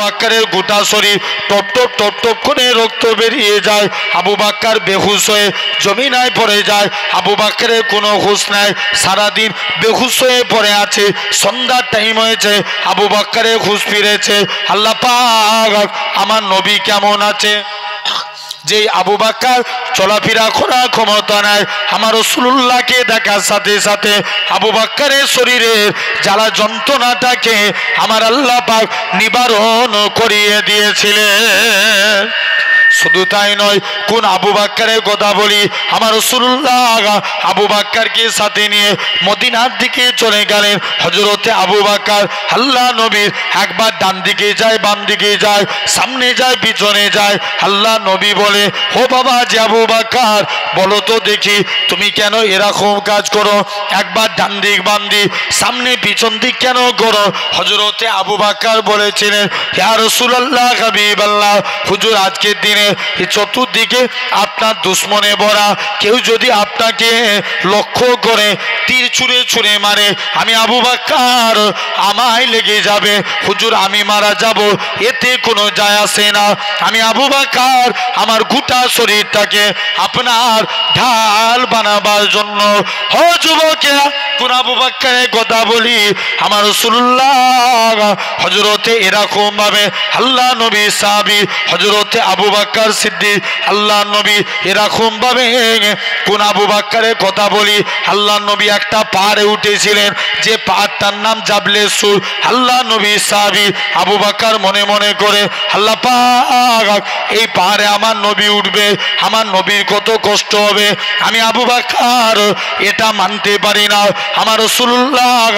বাক্কারের গোটা শরীর top top top top করে রক্ত বেরিয়ে যায়। আবু বাক্কার বেহুশ হয়ে জমিনায় পড়ে যায়। আবু বাক্কারের কোনো হুঁশ নাই, সারাদিন বেহুশ হয়ে পড়ে আছে। সন্ধ্যার টাইম হয়েছে, আবু বাক্কারের হুঁশ ফিরেছে। আল্লাহ পাক আমার নবী কেমন আছে? যে আবু বাক্কার চলাফেরা করার ক্ষমতা নাই, আমার রাসূলুল্লাহকে দেখার সাথে সাথে আবু বাক্কারের শরীরের জ্বালা যন্ত্রণাটাকে আমার আল্লাহ পাক নিবারণ করিয়ে দিয়েছিলেন। শুধু তাই নয়, কোন আবু বাক্কারের কথা বলি, আমার রাসূলুল্লাহ আবু বাক্কারকে সাথে নিয়ে মদিনার দিকে চলে গেলেন। হযরতে আবু বাক্কার আল্লাহ নবীর একবার ডান দিকে যায়, বাম দিকে যায়, সামনে যায়, পিছনে যায়। আল্লাহ নবী বলে, ও বাবা যে আবু বাক্কার, বলো তো দেখি তুমি কেন এরকম কাজ করো? একবার ডান দিক বাম দিক সামনে পিছন দিক কেন করো? হযরতে আবু বাক্কার বলেছিলেন, ইয়া রাসূলুল্লাহ হাবিবাল্লাহ, হুজুর আজকের দিনে চতুর্দিকে আপনার দুশ্মনে ভরা, কেউ যদি আপনাকে লক্ষ্য করে তীর ছুঁড়ে ছুঁড়ে মারে, আমি আবু বাক্কার আমায় লেগে যাবে। হুজুর আমি মারা যাব, এতে কোনো যায় আসে না। আমি আবু বাক্কার আমার গোটা শরীরটাকে আপনার ঢাল বানাবার জন্য। ও যুবকেরা, কোন আবু বাক্কারের কথা বলি, আমার রাসূলুল্লাহ হযরতে এরকম ভাবে আল্লাহ নবী সাহাবী হযরতে আবু বাক্কার সিদ্দিক আল্লাহ নবী এরকম ভাবে কোন আবু বাক্কারের কথা বলি, আল্লাহ নবী একটা পাহাড়ে উঠেছিলেন, যে পাহাড়টার নাম জাবলে সুর। আল্লাহ নবী সাহাবী আবু বাক্কার মনে মনে করে, আল্লাহ পাক এই পাহাড়ে আমার নবী উঠবে, আমার নবীর কত কষ্ট হবে, আমি আবু বাক্কার এটা মানতে পারি না। আমার রাসূলুল্লাহ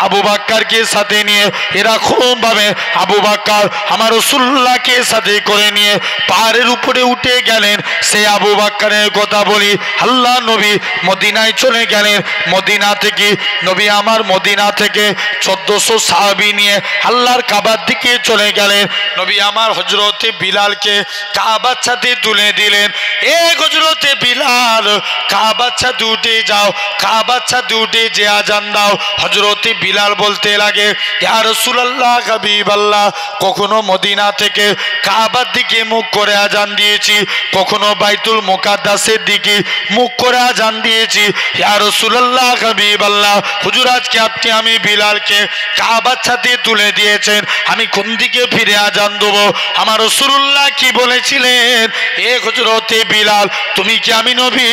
আবু বাক্কারকে সাথে নিয়ে এরকম ভাবে আবু বাক্কার আমার রাসূলুল্লাহকে সাথে করে নিয়ে পাহাড়ের উপরে উঠে গেলেন। সে আবু বাক্কারের কথা বলি, আল্লাহ নবী মদিনায় চলে গেলেন। মদিনা থেকে নবী আমার মদিনা থেকে 1400 সাহাবী নিয়ে আল্লাহর কাবার দিকে চলে গেলেন। নবী আমার হযরতে বিলালকে কাবার ছাদে তুলে দিলেন। এ হযরতে বিলাল, কাবার ছাদে উঠে যাও, কাবার ছাদে উঠে যে আজান দাও। হযরতে বিলাল বলতে লাগে, ইয়া রাসূলুল্লাহ হাবিবাল্লাহ, কখনো মদিনা থেকে কাবার দিকে মুখ করে আজান দিয়েছি, কখনো বাইতুল মুকাদ্দাসের দিকে মুখ করে আজান দিয়েছি। ইয়া রাসূলুল্লাহ হাবিবাল্লাহ, হুজুর আজকে আপনি আমি বিলালকে কাবার ছাদে তুলে দিয়েছেন, আমি কোন দিকে ফিরে আজান দেবো? আমার রাসূলুল্লাহ কি বলেছিলেন, এ হযরতে বিলাল, তুমি কি আমি নবী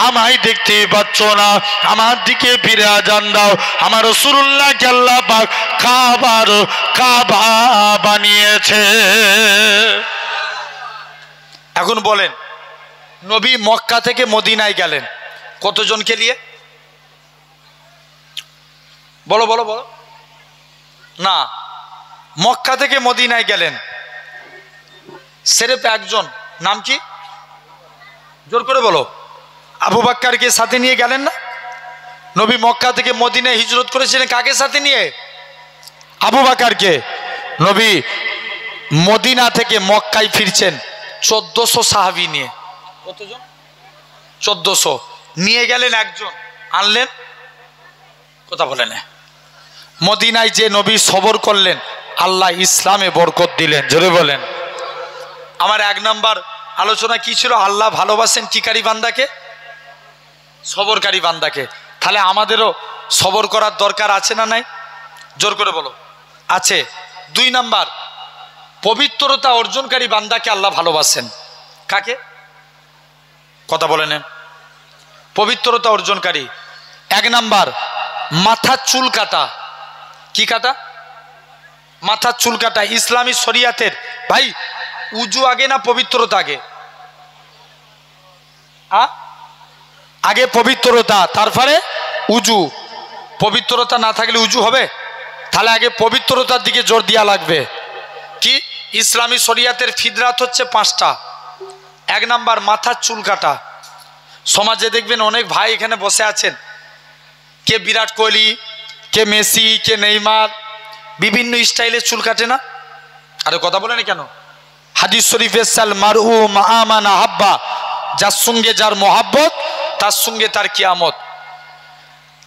আমায় দেখতে পাচ্ছ না? আমার দিকে ফিরে আজান দাও। আমার রাসূলুল্লাহকে আল্লাহ পাক কাবা বানিয়েছে। এখন বলেন, নবী মক্কা থেকে মদিনায় গেলেন কতজনকে নিয়ে? বলো বলো বলো না, মক্কা থেকে মদিনায় গেলেন সির্ফ একজন, নাম কি? জোর করে বলো। আবু বাক্কারকে সাথে নিয়ে গেলেন না? নবী মক্কা থেকে মদিনায় হিজরত করেছিলেন কাকে সাথে নিয়ে? আবু বাক্কারকে। নবী মদিনা থেকে মক্কায় ফিরছেন 1400 সাহাবী নিয়ে। কতজন? 1400 নিয়ে গেলেন, একজন আনলেন। কথা বলেন, মদিনায় যে নবী সবর করলেন, আল্লাহ ইসলামে বরকত দিলেন। জোরে বলেন। আমার 1 নাম্বার আলোচনা কি ছিল? আল্লাহ ভালোবাসেন কিকারী বান্দাকে? সবরকারী বান্দাকে। তাহলে আমাদেরও সবর করার দরকার আছে না নাই? জোর করে বলো, আছে। 2 নাম্বার, পবিত্রতা অর্জনকারী বান্দাকে আল্লাহ ভালোবাসেন। কাকে? কথা বলে নেন। পবিত্রতা অর্জনকারী। 1 নাম্বার, মাথার চুল কাটা। কি কাটা? মাথার চুল কাটা। ইসলামী শরিয়াতের ভাই, উজু আগে না পবিত্রতা আগে? আগে পবিত্রতা, তারপরে উজু। পবিত্রতা না থাকলে উজু হবে? তাহলে আগে পবিত্রতার দিকে জোর দেওয়া লাগবে। কি? ইসলামী শরিয়াতের ফিদরাত হচ্ছে 5টা। 1 নাম্বার, মাথার চুল কাটা। সমাজে দেখবেন অনেক ভাই এখানে বসে আছেন, কে বিরাট কোহলি, কে মেসি, কে নেইমার, বিভিন্ন স্টাইলে চুল কাটে না? আরে কথা বলে না কেন? হাদিস শরীফে সাল মারউ মা মান আহাব্বা, যার সঙ্গে যার মহাব্বত তার সঙ্গে তার কিয়ামত।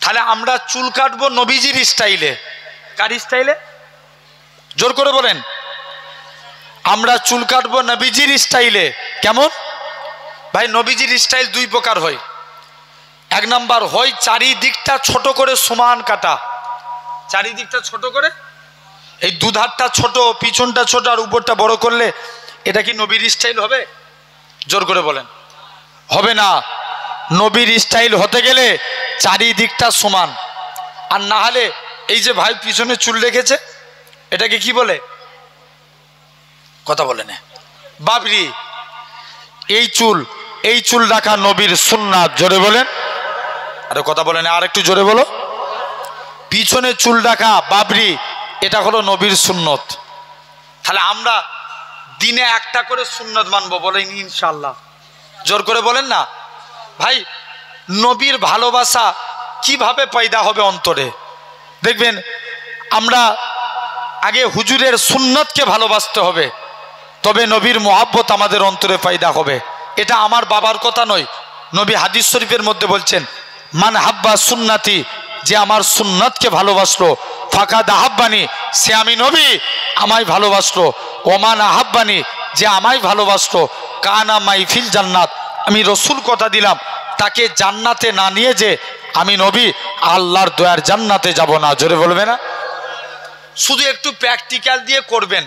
তাহলে আমরা চুল কাটবো নবীজির স্টাইলে। কার স্টাইলে? জোর করে বলেন। আমরা চুল কাটবো নবীজির স্টাইলে। কেমন ভাই? নবীজির স্টাইল দুই প্রকার হয়। এক নাম্বার হয় চারিদিকটা ছোট করে সমান কাটা, চারিদিকটা ছোট করে, এই দুধারটা ছোট, পিছনটা ছোট আর উপরটা বড় করলে এটা কি নবীর স্টাইল হবে? জোর করে বলেন, হবে না। নবীর স্টাইল হতে গেলে চারিদিকটা সমান। আর না হলে এই যে ভাই পিছনে চুল রেখেছে, এটাকে কি বলে? কথা বলে না, বাবরি। এই চুল রাখা নবীর সুন্নাত। জোরে বলেন, আরে কথা বলে না, আর একটু জোরে বলো। পিছনে চুল রাখা বাবরি, এটা হলো নবীর সুন্নত। তাহলে আমরা দিনে একটা করে সুন্নত মানবো, বলেন ইনশাআল্লাহ। জোর করে বলেন না ভাই। নবীর ভালোবাসা কিভাবে পয়দা হবে অন্তরে? দেখবেন, আমরা আগে হুজুরের সুন্নতকে ভালোবাসতে হবে, তবে নবীর মোহাব্বত আমাদের অন্তরে পয়দা হবে। এটা আমার বাবার কথা নয়, নবী হাদিস শরীফের মধ্যে বলছেন, মান হাব্বা সুন্নতি, যে আমার সুন্নতকে ভালোবাসলো, ফাকাদ আহাব্বানি, সে আমি নবী আমায় ভালোবাসলো। ওমান আহাব্বানি, যে আমায় ভালোবাসলো, কানা মাই ফিল জান্নাত, আমি রসুল কথা দিলাম তাকে জান্নাতে না নিয়ে যে আমি নবী আল্লাহর দয়ার জান্নাতে যাব না। জোরে বলবে না? শুধু একটু প্র্যাকটিক্যাল দিয়ে করবেন।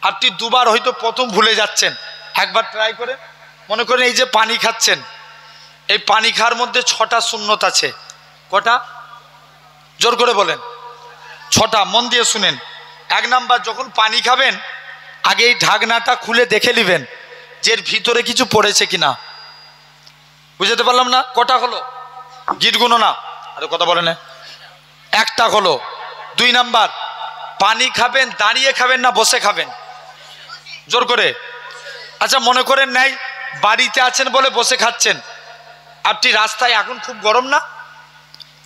আপনি দুবার হয়তো প্রথম ভুলে যাচ্ছেন, একবার ট্রাই করে। মনে করেন এই যে পানি খাচ্ছেন, এই পানি খাওয়ার মধ্যে 6টা সুন্নত আছে। কটা? জোর করে বলেন। 6টা। মন দিয়ে শুনেন। 1 নাম্বার, যখন পানি খাবেন আগে এই ঢাকনাটা খুলে দেখে নেবেন যে এর ভিতরে কিছু পড়েছে কিনা। বুঝতে পারলাম না? কটা হলো? গিট গুনো না, আরে কথা বলে না। 1টা হলো। 2 নাম্বার, পানি খাবেন দাঁড়িয়ে খাবেন না বসে খাবেন? জোর করে। আচ্ছা মনে করেন নাই বাড়িতে আছেন বলে বসে খাচ্ছেন, আপনি রাস্তায়, এখন খুব গরম না?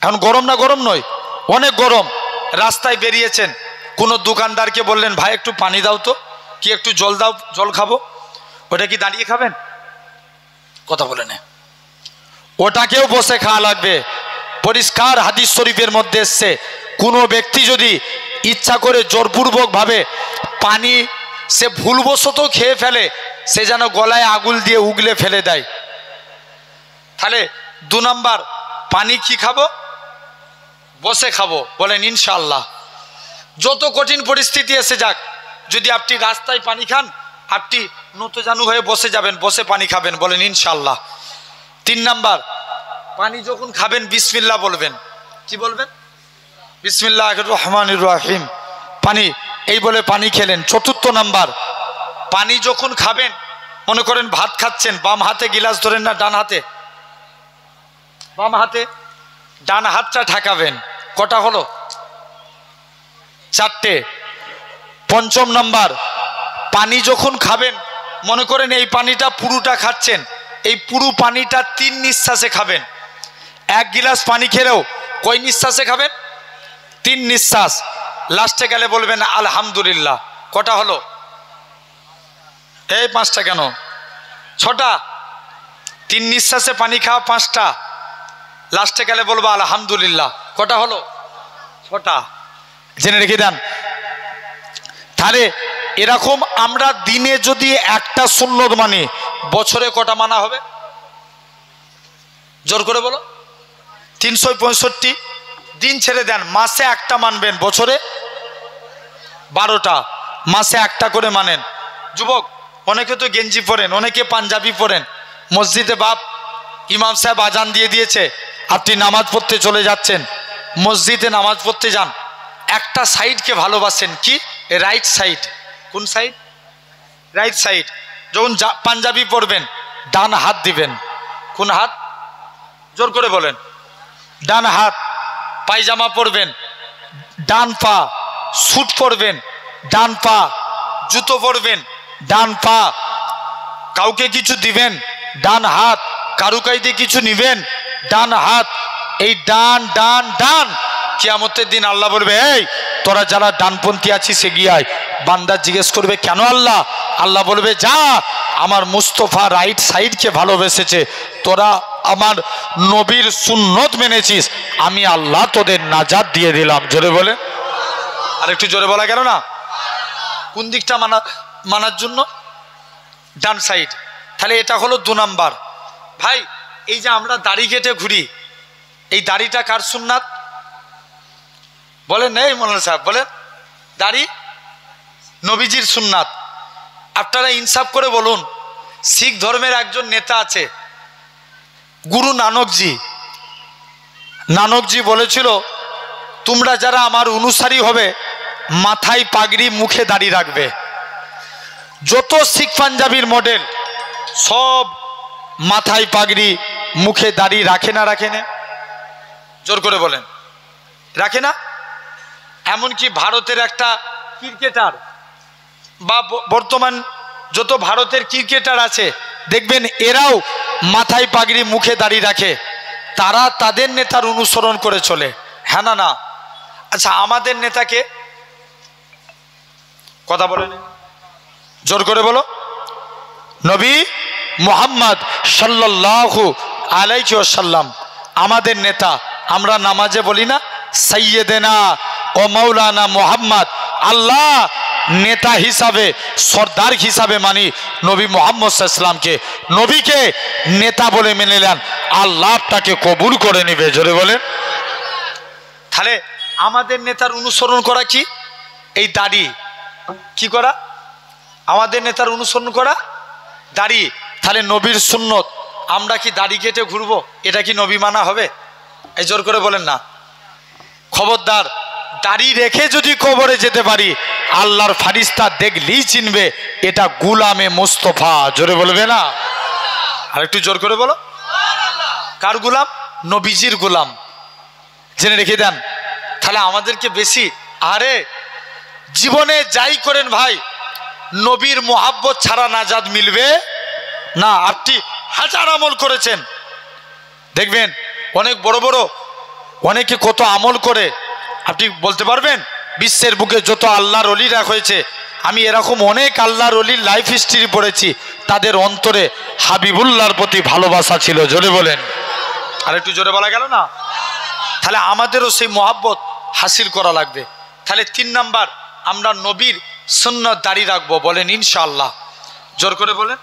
এখন গরম না? গরম নয়, অনেক গরম। রাস্তায় বেরিয়েছেন, কোনো দোকানদারকে বললেন ভাই একটু পানি দাও তো, কি একটু জল দাও, জল খাবো। ওটা কি দাঁড়িয়ে খাবেন? কথা বলে না। ওটাকেও বসে খাওয়া লাগবে। পরিষ্কার হাদিস শরীফের মধ্যে এসছে, কোনো ব্যক্তি যদি ইচ্ছা করে জোরপূর্বক ভাবে পানি সে ভুলবশত খেয়ে ফেলে, সে যেন গলায় আগুল দিয়ে উগলে ফেলে দেয়। তাহলে 2 নাম্বার, পানি কি খাবো? বসে খাবো। বলেন ইনশাআল্লাহ। যত কঠিন পরিস্থিতি এসে যাক, যদি আপনি রাস্তায় পানি খান, আপনি নতজানু হয়ে বসে যাবেন, বসে পানি খাবেন। বলেন ইনশাআল্লাহ। 3 নাম্বার, পানি যখন খাবেন বিসমিল্লাহ বলবেন। কি বলবেন? বিসমিল্লাহির রহমানির রহিম। পানি এই বলে পানি খেলেন। 4 নাম্বার, পানি যখন খাবেন, মনে করেন ভাত খাচ্ছেন, বাম হাতে গিলাস ধরেন না ডান হাতে? বাম হাতে, ডান হাতটা ঠেকাবেন। কটা হলো? 4টে। 5 নাম্বার, পানি যখন খাবেন, মনে করেন এই পানিটা পুরোটা খাচ্ছেন, এই পুরো পানিটা 3 নিঃশ্বাসে খাবেন। 1 গিলাস পানি খেলেও কয় নিঃশ্বাসে খাবেন? 3 নিঃশ্বাস। লাস্টে গেলে বলবেন আলহামদুলিল্লাহ। কটা হলো? এই 5টা কেন? 6টা। 3 নিঃশ্বাসে পানি খাওয়া 5টা। লাস্টে গেলে বলবো আলহামদুলিল্লাহ। কটা হলো? 6টা। জেনে রেখে দেন। তাহলে এরকম আমরা দিনে যদি একটা সুন্নত মানি, বছরে কটা মানা হবে? জোর করে বলো। 365 দিন ছেড়ে দেন, মাসে একটা মানবেন, বছরে 12টা। মাসে একটা করে মানেন। যুবক অনেকে তো গেঞ্জি পরেন, অনেকে পাঞ্জাবি পরেন। মসজিদে বাপ ইমাম সাহেব আজান দিয়ে দিয়েছে, আপনি নামাজ পড়তে চলে যাচ্ছেন। মসজিদে নামাজ পড়তে যান, একটা সাইডকে ভালোবাসেন, কি? Right side. কোন সাইড? Right side. যখন পাঞ্জাবি পরবেন ডান হাত দিবেন। কোন হাত? জোর করে বলেন। ডান হাত। পায়জামা পরবেন ডান পা। স্যুট পরবেন ডান পা। জুতো পরবেন ডান পা। কাউকে কিছু দিবেন ডান হাত, কারু কাইতে কিছু নিবেন ডান হাত। এই ডান ডান ডান। কিয়ামতের দিন আল্লাহ বলবে, এই তোরা যারা ডানপন্থী আছিস এগিয়ে আয়। বান্দা জিজ্ঞেস করবে কেন আল্লাহ? আল্লাহ বলবে, যা, আমার মুস্তফা রাইট সাইডকে ভালোবেসেছে, তোরা আমার নবীর সুন্নত মেনেছিস, আমি আল্লাহ তোদের নাজাত দিয়ে দিলাম। জোরে বলে, আর একটু জোরে বলা গেল না? কোন দিকটা মানার জন্য? ডান সাইড। তাহলে এটা হলো 2 নাম্বার। ভাই এই যে আমরা দাড়ি কেটে ঘুরি, এই দাড়িটা কার সুন্নাত বলেন? এই মৌলানা সাহেব বলেন, দাড়ি নবীজির সুন্নাত। আপনারা ইনসাফ করে বলুন, শিখ ধর্মের একজন নেতা আছে গুরু নানকজি। নানকজি বলেছিল, তোমরা যারা আমার অনুসারী হবে মাথায় পাগড়ি, মুখে দাড়ি রাখবে। যত শিখ পাঞ্জাবির মডেল সব মাথায় পাগড়ি, মুখে দাড়ি রাখে না? রাখে না? জোর করে বলেন, রাখে না? এমনকি ভারতের একটা ক্রিকেটার বা বর্তমান যত ভারতের ক্রিকেটার আছে দেখবেন এরাও মাথায় পাগড়ি, মুখে দাড়ি রাখে। তারা তাদের নেতার অনুসরণ করে চলে। হ্যাঁ না? না? আচ্ছা, আমাদের নেতাকে কথা বলেন, জোর করে বলো। নবী মুহাম্মদ সাল্লাল্লাহু আলাইহি ওয়াসাল্লাম আমাদের নেতা। আমরা নামাজে বলি না সাইয়্যিদেনা ও মাওলানা মুহাম্মদ? আল্লাহ নেতা হিসাবে, সর্দার হিসাবে মানি নবী মুহাম্মদ সাল্লাল্লাহু আলাইহি ওয়াসাল্লামকে। নবীকে নেতা বলে মেনে নেন, আল্লাহ তাকে কবুল করে নেবে। জোরে বলেন। তাহলে আমাদের নেতার অনুসরণ করা কি? এই দাড়ি কি করা? আমাদের নেতার অনুসরণ করা দাড়ি। তাহলে নবীর সুন্নত, আমরা কি দাড়ি কেটে ঘুরবো? এটা কি নবী মানা হবে? এই জোর করে বলেন না। খবরদার, দাড়ি রেখে যদি কবরে যেতে পারি আল্লাহর ফারিস্তা দেখলেই চিনবে এটা গুলামে মুস্তফা। জোরে বলবে না? আর একটু জোর করে বলো। কার গুলাম? নবীজির গুলাম। জেনে রেখে দেন। তাহলে আমাদেরকে বেশি, আরে জীবনে যাই করেন ভাই, নবীর মোহাব্বত ছাড়া নাজাত মিলবে না। আপনি হাজার আমল করেছেন, দেখবেন অনেক বড় বড় অনেকে কত আমল করে। আপনি বলতে পারবেন বিশ্বের বুকে যত আল্লাহর ওলিরা হয়েছে, আমি এরকম অনেক আল্লাহর ওলির লাইফ হিস্ট্রি পড়েছি, তাদের অন্তরে হাবিবুল্লাহর প্রতি ভালোবাসা ছিল। জোরে বলেন। আর একটু জোরে বলা গেল না? তাহলে আমাদেরও সেই মোহাব্বত হাসিল করা লাগবে। তাহলে 3 নাম্বার, আমরা নবীর সুন্নত দাড়ি রাখবো। বলেন ইনশাআল্লাহ। জোর করে বলেন।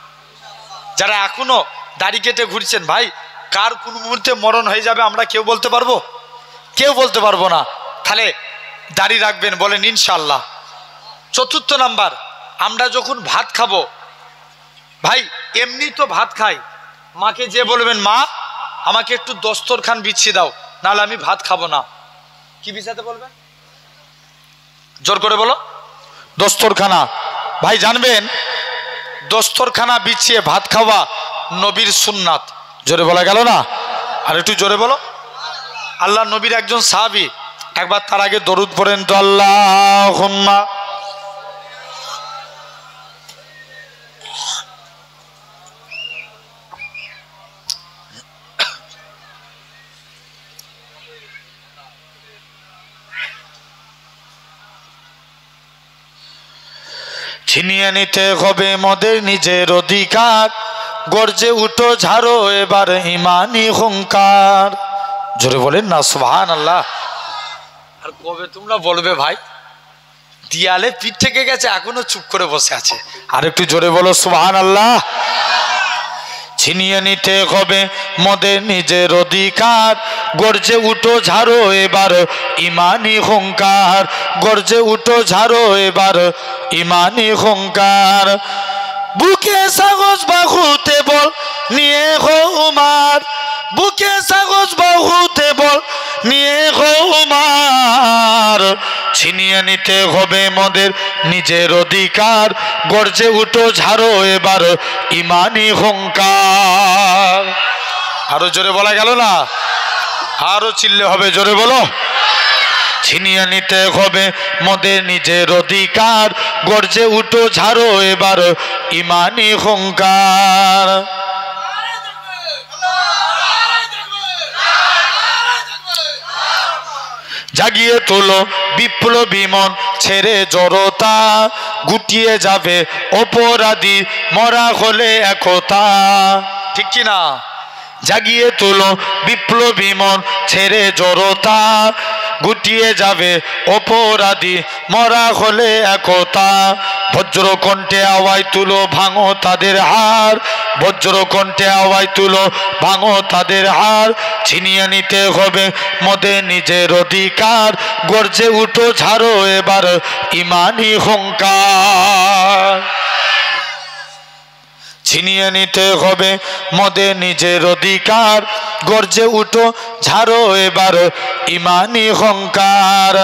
যারা এখনো দাড়ি কেটে ঘুরছেন, ভাই কার কোন মুহূর্তে মরণ হয়ে যাবে আমরা কেউ বলতে পারবো? কেউ বলতে পারবো না। তাহলে দাড়ি রাখবেন। বলেন ইনশাআল্লাহ। 4 নাম্বার, আমরা যখন ভাত খাবো, ভাই এমনি তো ভাত খাই, মাকে যে বলবেন মা আমাকে একটু দস্তরখান বিছিয়ে দাও, নাহলে আমি ভাত খাবো না। কি বিছাতে বলবেন? জোর করে বলো। দস্তরখানা। ভাই জানবেন দস্তরখানা বিছিয়ে ভাত খাওয়া নবীর সুন্নাত। জোরে বলা গেল না? আর একটু জোরে বলো। আল্লাহ নবীর একজন সাহাবী, একবার তার আগে দরুদ পড়েন তো, আল্লাহুম্মা ছিনিয়ে নিতে হবে মদের নিজের অধিকার, গর্জে উঠো ঝাড়ো এবার ইমানি হুঙ্কার। জোরে বলেন না সুবহানাল্লাহ। আর কবে তোমরা বলবে ভাই দিয়ালে পিঠ থেকে গেছে, এখনো চুপ করে বসে আছে? আর একটু জোরে বলো সুবহানাল্লাহ। ছিনিয়ে নিতে হবে মদের নিজের অধিকার, গর্জে উঠো ঝাড়ো এবার ইমানি হুঙ্কার, গর্জে উঠো ঝাড়ো এবার ইমানি হুঙ্কার। বুকে সাগজ বাহুতে বল নিয়ে হো উমার, বুকে সাগজ বাহুতে বল নিয়ে হো উমার। ছিনিয়ে নিতে হবে মদের নিজের অধিকার, গর্জে উঠো ঝাড়ো এবার ইমানি হুঙ্কার। আরো জোরে বলা গেল না? আরো চিল্লে হবে, জোরে বলো। ছিনিয়ে নিতে হবে মদের নিজের অধিকার, গর্জে উঠো ঝাড়ো এবার ইমানি হুঙ্কার। জাগিয়ে তোলো বিপ্লবী মন ছেড়ে জড়তা, গুটিয়ে যাবে অপরাধী মরা হলে একতা। ঠিক কি না? জাগিয়ে তোলো বিপ্লবী মন ছেড়ে জড়তা, গুটিয়ে যাবে অপরাধী মরা হলে একতা। বজ্র কণ্ঠে আওয়াজ তুলো ভাঙো তাদের হার, বজ্র কণ্ঠে আওয়াজ তুলো ভাঙো তাদের হার। ছিনিয়ে নিতে হবে মদে নিজের অধিকার, গর্জে উঠো ঝাড়ো এবার ইমানি হুঙ্কার। ছিনিয়ে নিতে হবে মদে নিজের অধিকার, গর্জে উঠো ঝাড়ো এবার ইমানি হুঙ্কার।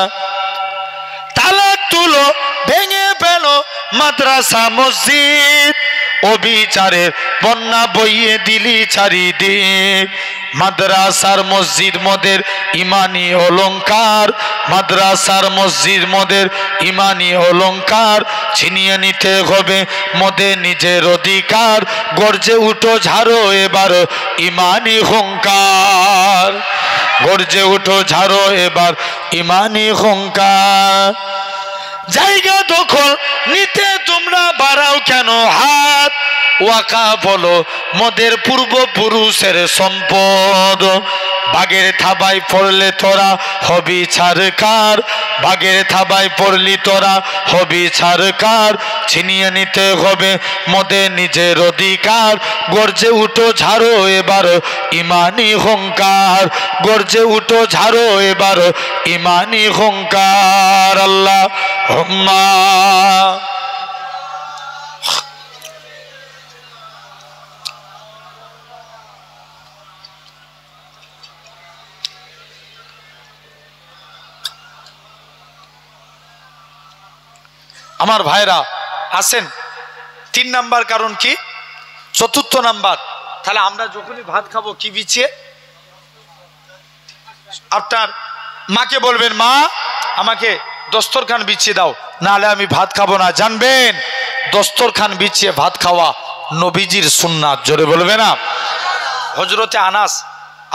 তালা তুলো ভেঙে ফেলো মাদ্রাসা মসজিদ, অবিচারের বন্যা বইয়ে দিলি চারিদিক। মাদ্রাসার মসজিদ মোদের ইমানি অলংকার, মাদ্রাসার মসজিদ মোদের ইমানি অলংকার। ছিনিয়ে নিতে হবে মোদের নিজের অধিকার, গর্জে উঠো ঝাড়ো এবার ইমানি হুঙ্কার, গর্জে উঠো ঝাড়ো এবার ইমানি হুঙ্কার। জায়গা দখল নিতে তোমরা বাড়াও কেন হাত, ওয়াকা বলো মোদের পূর্বপুরুষের সম্পদ। বাগের থাবায় পড়লে তোরা হবি ছারকার, বাগের থাবায় পড়লি তোরা হবি ছারকার। ছিনিয়ে নিতে হবে মোদের নিজের অধিকার, গর্জে উঠো ঝাড়ো এবার ইমানি হুঙ্কার, গর্জে উঠো ঝাড়ো এবার ইমানি হুঙ্কার। আল্লাহ হুম্মা। আমার ভাইরা আসেন, 3 নাম্বার কারণ কি, 4র্থ নাম্বার, তাহলে আমরা যখনই ভাত খাবো কি বিছিয়ে, আপনার মাকে বলবেন মা আমাকে দস্তরখান বিছিয়ে দাও, নাহলে আমি ভাত খাবো না। জানবেন দস্তরখান বিছিয়ে ভাত খাওয়া নবীজির সুন্নাত। জোরে বলবে না? হজরতে আনাস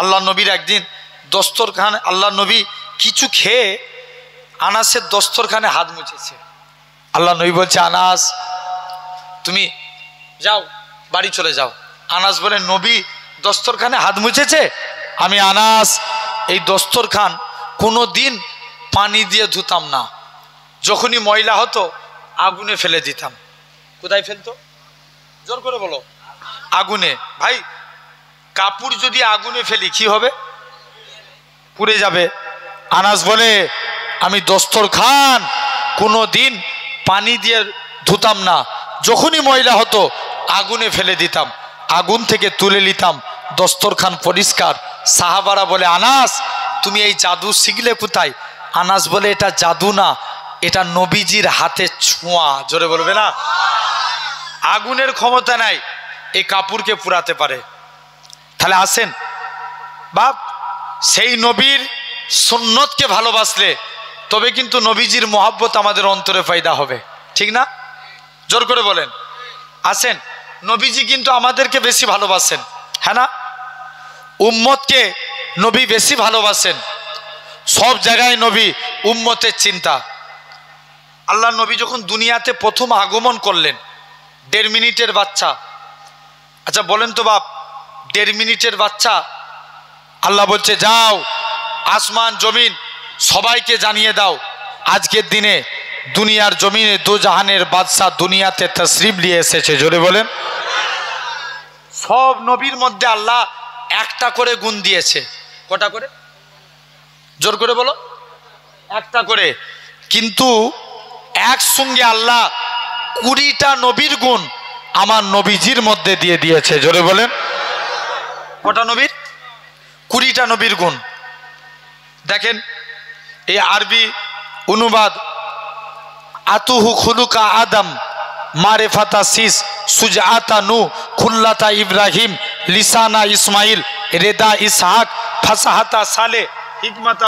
আল্লাহ নবীর একদিন দস্তরখান, আল্লাহ নবী কিছু খেয়ে আনাসের দস্তরখানে হাত মুছেছে। আল্লাহ নবী বলছে আনাস তুমি যাও বাড়ি চলে যাও। আনাস বলে নবী দস্তরখানে হাত মুছেছে, আমি আনাস এই দস্তরখান কোনো দিন পানি দিয়ে ধুতাম না, যখনই ময়লা হতো আগুনে ফেলে দিতাম। কোথায় ফেলতো? জোর করে বলো। আগুনে। ভাই কাপড় যদি আগুনে ফেলি কি হবে? পুড়ে যাবে। আনাস বলে আমি দস্তরখান কোনো দিন পানি দিয়ে ধুতাম না, যখনই ময়লা হতো আগুনে ফেলে দিতাম, আগুন থেকে তুলে নিতাম, দস্তরখান পরিষ্কার। সাহাবারা বলে আনাস তুমি এই জাদু শিখলে কোথায়? আনাস বলে এটা জাদু না, এটা নবীজির হাতে ছোঁয়া। জোরে বলবে না? আগুনের ক্ষমতা নাই এই কাপড়কে পুরাতে পারে। তাহলে আসেন বাপ, সেই নবীর সুন্নতকে ভালোবাসলে তবে কিন্তু নবীজির মহব্বত আমাদের অন্তরে পয়দা হবে, ঠিক না? জোর করে বলেন। আসেন, নবীজি কিন্তু আমাদেরকে বেশি ভালোবাসেন, হ্যাঁ না? উম্মতকে নবী বেশি ভালোবাসেন। সব জায়গায় নবী উম্মতের চিন্তা। আল্লাহ নবী যখন দুনিয়াতে প্রথম আগমন করলেন, 1.5 মিনিটের বাচ্চা। আচ্ছা বলেন তো বাপ, 1.5 মিনিটের বাচ্চা, আল্লাহ বলছে যাও আসমান জমিন সবাইকে জানিয়ে দাও আজকের দিনে দুনিয়ার জমিনে দু জাহানের বাদশা দুনিয়াতে তশরিফ নিয়ে এসেছে। জোরে বলেন। সব নবীর মধ্যে আল্লাহ একটা করে গুণ দিয়েছে। কটা করে? জোর করে বলো। একটা করে। কিন্তু একসঙ্গে আল্লাহ 20টা নবীর গুণ আমার নবীজির মধ্যে দিয়ে দিয়েছে। জোরে বলেন। কটা নবীর? 20টা নবীর গুণ। দেখেন এই আরবি অনুবাদ, আতুহু খুলুকা আদম মারেফাতা সিস সুজাতা নু খুল্লাতা ইব্রাহিম লিসানা ইসমাইল রেদা ইসহাক ফাসাহাতা সালে হিকমাতা